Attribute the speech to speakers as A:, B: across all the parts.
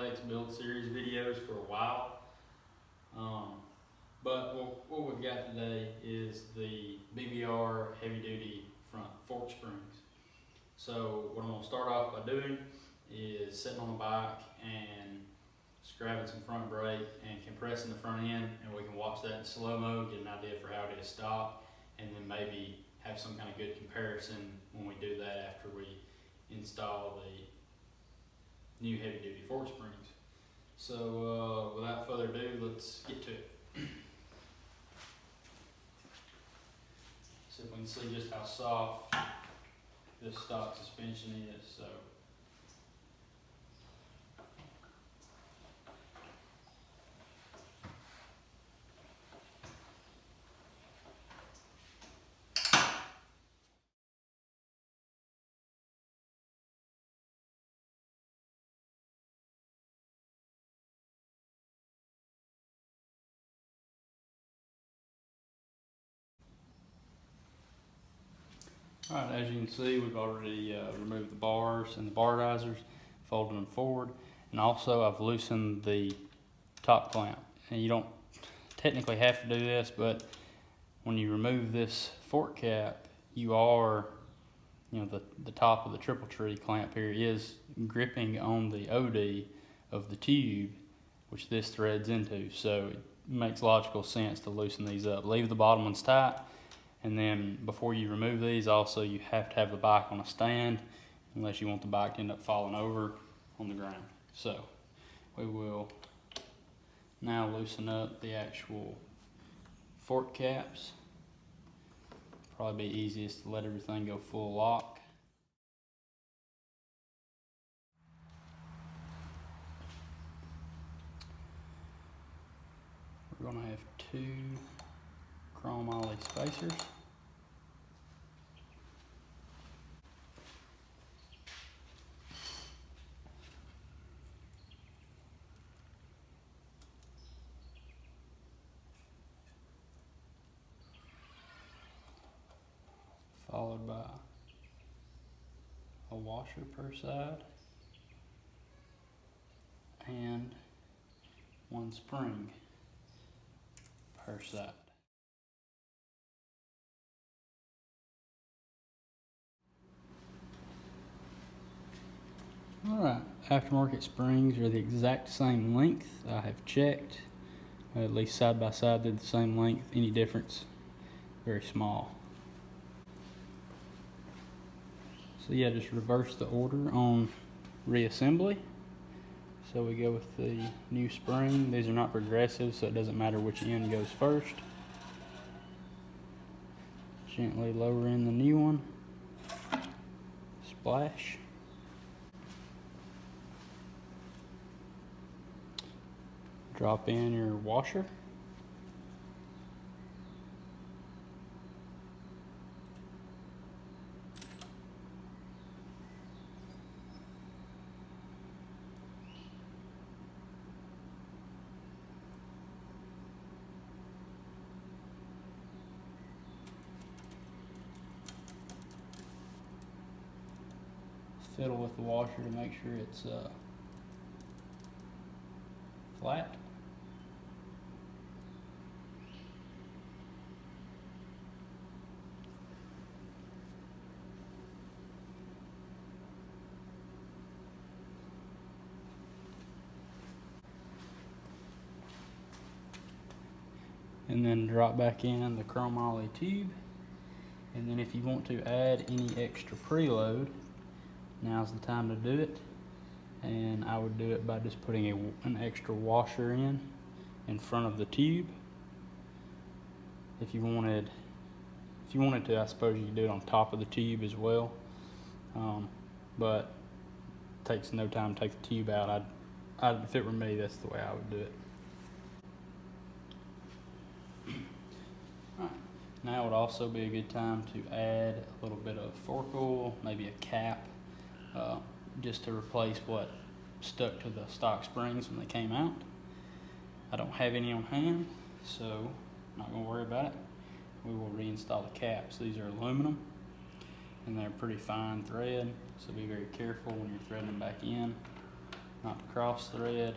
A: KLX build series videos for a while. But what we've got today is the BBR heavy duty front fork springs. So what I'm going to start off by doing is sitting on the bike and just grabbing some front brake and compressing the front end, and we can watch that in slow-mo, get an idea for how it is stopped, and then maybe have some kind of good comparison when we do that after we install the new heavy duty fork springs. So without further ado, let's get to it. See if we can see just how soft this stock suspension is. So alright, as you can see, we've already removed the bars and the bar risers, folded them forward, and also I've loosened the top clamp. And you don't technically have to do this, but when you remove this fork cap, you are, the top of the triple tree clamp here is gripping on the OD of the tube, which this threads into. So it makes logical sense to loosen these up. Leave the bottom ones tight. And then before you remove these, also you have to have the bike on a stand, unless you want the bike to end up falling over on the ground. So we will now loosen up the actual fork caps. Probably be easiest to let everything go full lock. We're going to have two chrome ollie spacers. Followed by a washer per side and one spring per side. Alright, aftermarket springs are the exact same length. I have checked, at least side by side they're the same length. Any difference, very small. So yeah, just reverse the order on reassembly. So we go with the new spring. These are not progressive, so it doesn't matter which end goes first. Gently lower in the new one. Splash. Drop in your washer. Fiddle with the washer to make sure it's flat. And then drop back in the chrome ollie tube. And then if you want to add any extra preload, now's the time to do it. And I would do it by just putting an extra washer in front of the tube. If you wanted to, I suppose you could do it on top of the tube as well. But it takes no time to take the tube out. If it were me, that's the way I would do it. Now would also be a good time to add a little bit of fork oil, maybe a cap, just to replace what stuck to the stock springs when they came out. I don't have any on hand, so I'm not going to worry about it. We will reinstall the caps. These are aluminum and they're pretty fine thread, so be very careful when you're threading them back in. not to cross thread.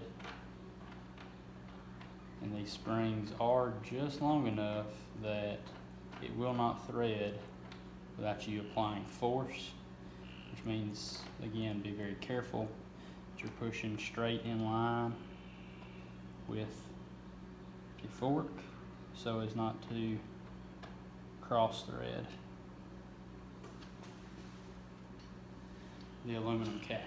A: And these springs are just long enough that it will not thread without you applying force, which means, again, be very careful that you're pushing straight in line with the fork so as not to cross thread the aluminum cap.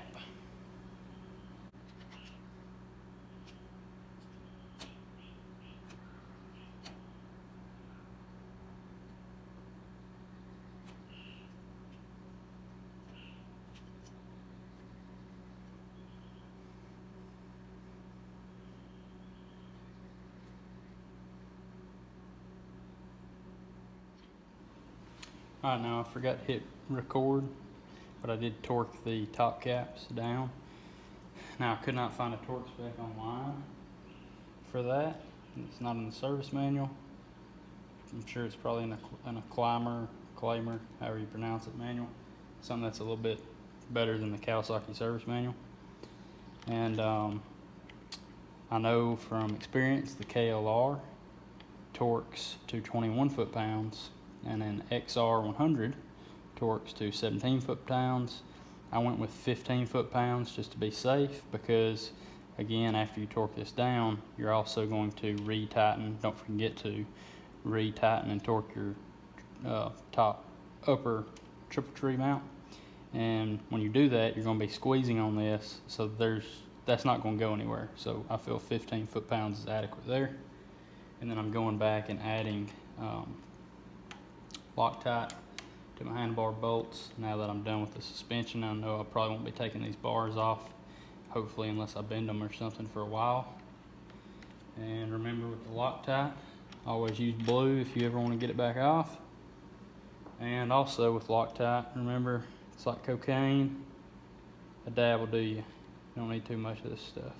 A: Alright, now I forgot to hit record, but I did torque the top caps down. Now I could not find a torque spec online for that. It's not in the service manual. I'm sure it's probably in a claimer, however you pronounce it, manual. Something that's a little bit better than the Kawasaki service manual. And I know from experience the KLR torques to 21 foot-pounds, and then XR100 torques to 17 foot-pounds. I went with 15 foot-pounds just to be safe, because again, after you torque this down, you're also going to retighten. Don't forget to retighten and torque your upper triple tree mount. And when you do that, you're going to be squeezing on this, so that's not going to go anywhere. So I feel 15 foot-pounds is adequate there. And then I'm going back and adding Loctite to my handlebar bolts now that I'm done with the suspension. I know I probably won't be taking these bars off, hopefully, unless I bend them or something for a while. And remember, with the Loctite, always use blue if you ever want to get it back off. And also with Loctite, remember, it's like cocaine. A dab will do you. You don't need too much of this stuff.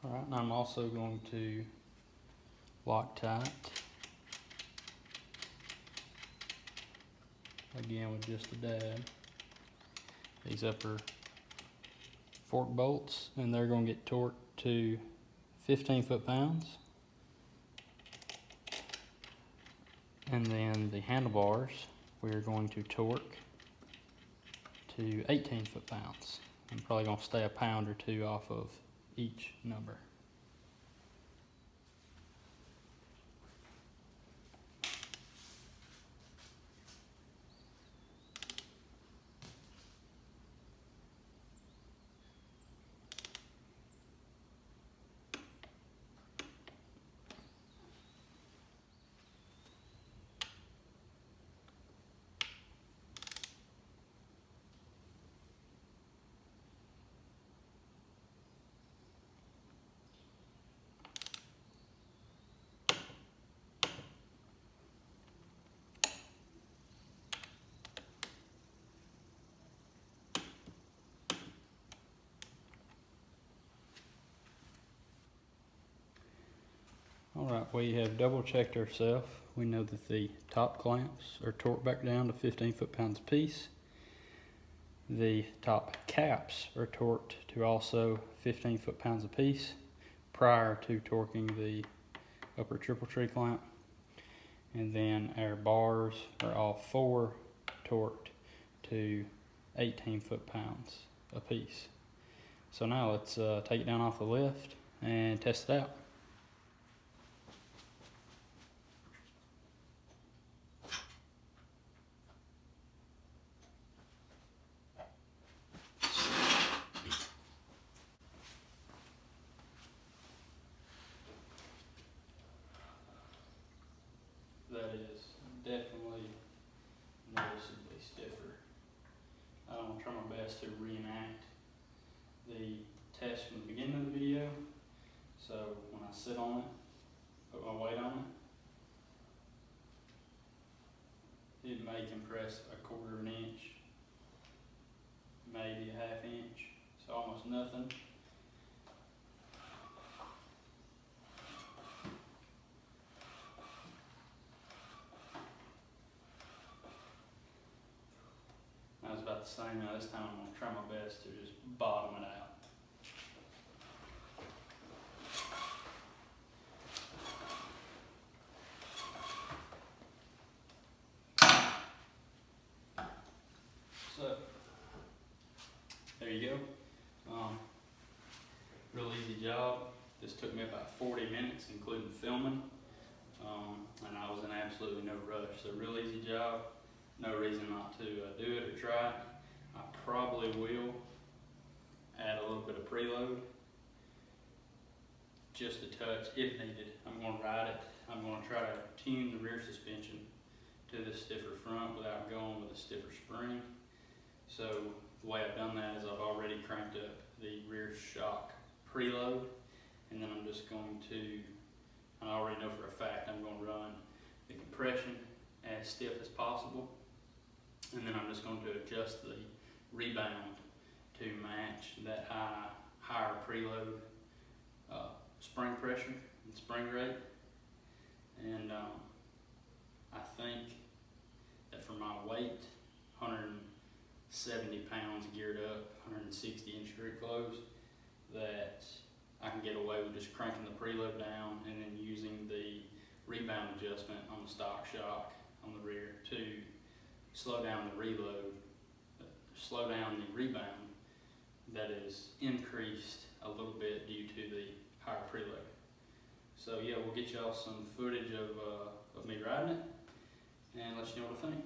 A: Alright, and I'm also going to Loctite again with just a dab these upper fork bolts, and they're going to get torqued to 15 foot-pounds. And then the handlebars we're going to torque to 18 foot-pounds. I'm probably going to stay a pound or two off of each number. Alright, we have double checked ourselves. We know that the top clamps are torqued back down to 15 foot-pounds apiece. The top caps are torqued to also 15 foot-pounds apiece prior to torquing the upper triple tree clamp. And then our bars are all four torqued to 18 foot-pounds apiece. So now let's take it down off the lift and test it out. That is definitely noticeably stiffer. I'm going to try my best to reenact the test from the beginning of the video. So when I sit on it, put my weight on it, it may compress a quarter of an inch, maybe a half inch, so almost nothing. the same. Now this time I'm gonna try my best to just bottom it out. So, there you go. Real easy job. This took me about 40 minutes, including filming, and I was in absolutely no rush. So real easy job. No reason not to do it or try it. I probably will add a little bit of preload, just a touch if needed. I'm going to ride it. I'm going to try to tune the rear suspension to the stiffer front without going with a stiffer spring. So the way I've done that is I've already cranked up the rear shock preload, and then I'm just going to, I already know for a fact I'm going to run the compression as stiff as possible, and then I'm just going to adjust the rebound to match that higher preload spring pressure and spring rate. And I think that for my weight, 170 pounds geared up, 160 in street clothes, that I can get away with just cranking the preload down and then using the rebound adjustment on the stock shock on the rear to slow down the reload, slow down the rebound that is increased a little bit due to the higher preload. So yeah, we'll get y'all some footage of me riding it and let you know what I think.